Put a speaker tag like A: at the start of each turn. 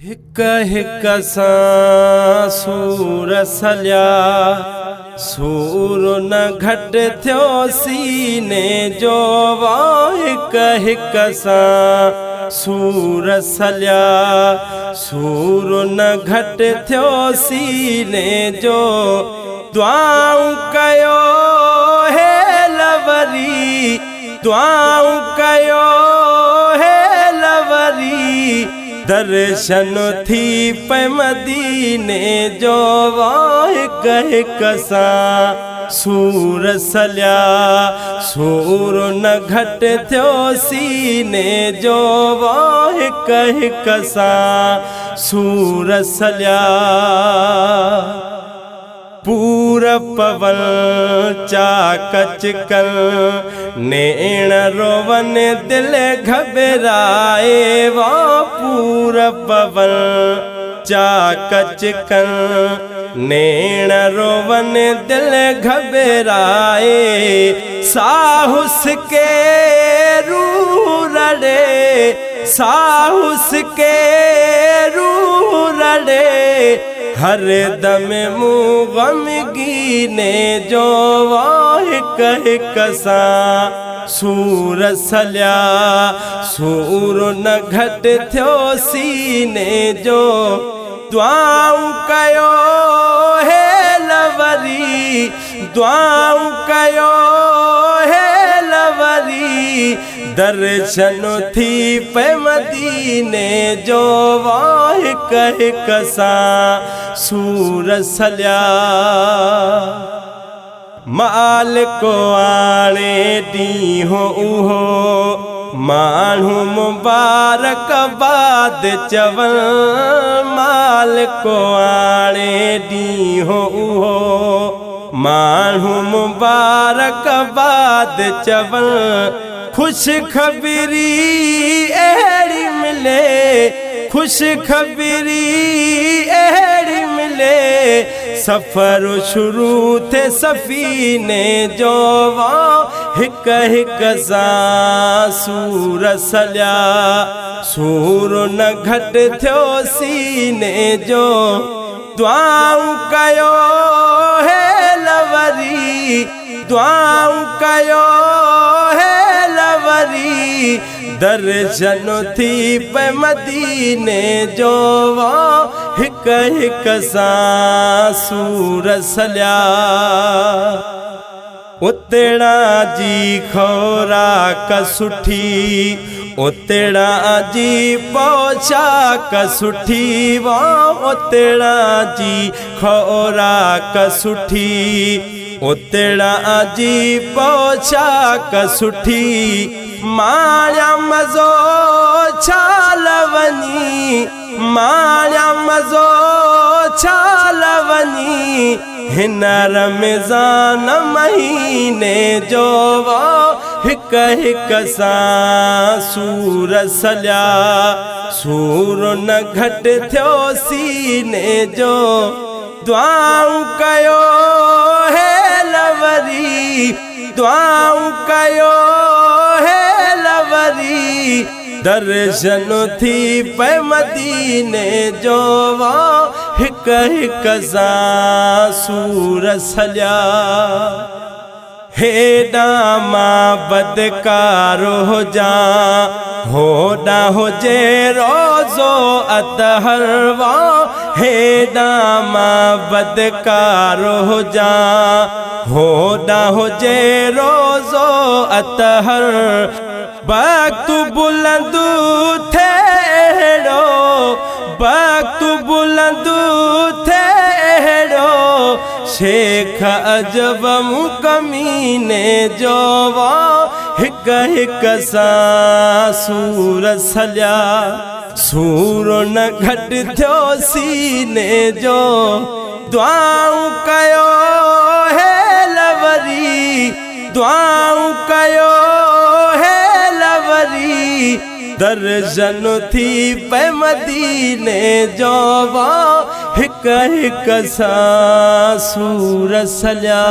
A: हिक हिक सां सूर सलिया सूर न घट थियो सीने जो हिक हिक सां सूर सलिया सूर न घट थियो सीने जो दुआऊं कयो हे लवरी दुआऊं कयो हे लवरी दर्शन थी पे मदीने जो हिक हिक सां सूर सलिया सूर न घट थियो सीने जो हिक हिक सां सूर सलिया पूर पवन चाक चिकन नेण रोवन दिल घबराए वो पूर पवन चाक चिकन नेण रोवन दिल घबराए साहुस के रूह रड़े साहुस के रूह रड़े हर दम मुँह गमगीने जो हिक हिक सां सूर सलिया सूर न घट थियो सीने जो दुआऊं कयो हे लवरी दुआऊं कयो हे लवरी दर्शन थी पे मदीने जो हिक हिक सां सूर सलिया माल को आणे ॾींहों उहो माण्हू मुबारकबाद चवन माल को आणे ॾींहों उहो माण्हू मुबारकबाद चवन खुश खबरी अहिड़ी मिले खुश खबरी अहिड़ी मिले सफ़र शुरू थे सफ़ीने जो हिक हिक सां सूर सलिया सूर न घट थियो सीने जो दुआऊं कयो हे लवरी दुआऊं कयो हे लवरी दर्शन थी पे मदीने जो हिक हिक सां सूर सलिया उतड़ा जी खोराक सुठी उतड़ा जी पोशाक सुठी वो उतड़ा जी खोराक सुठी उतड़ा जी पोशाक सुठी माया मज़ो छाल वनी माया मज़ो छाल वनी हिन रमज़ान महीने जो हिक हिक सां सूर सलिया सूर न घट थियो सीने जो दुआऊं कयो हे लवरी दुआऊं कयो हे लवरी दर्शन थी पे मदीने जो हिक हिक सां सूर सलिया हेॾा मां बदकार हुजा होॾा हुजे रोज़ो अतहर हेॾा मां बदकार हुजा होॾा हुजे रोज़ो अतहर वक्त बुलंद थेड़ो वक्त बुलंद थेड़ो शेख अजब मुकमीने जो हिक हिक सां सूर सलिया सूर न घट थियो सीने जो दुआऊं कयो हे लवरी दुआऊं कयो हे लवरी दर्शन थी पे मदीने जो हिक हिक सां सूर सलिया।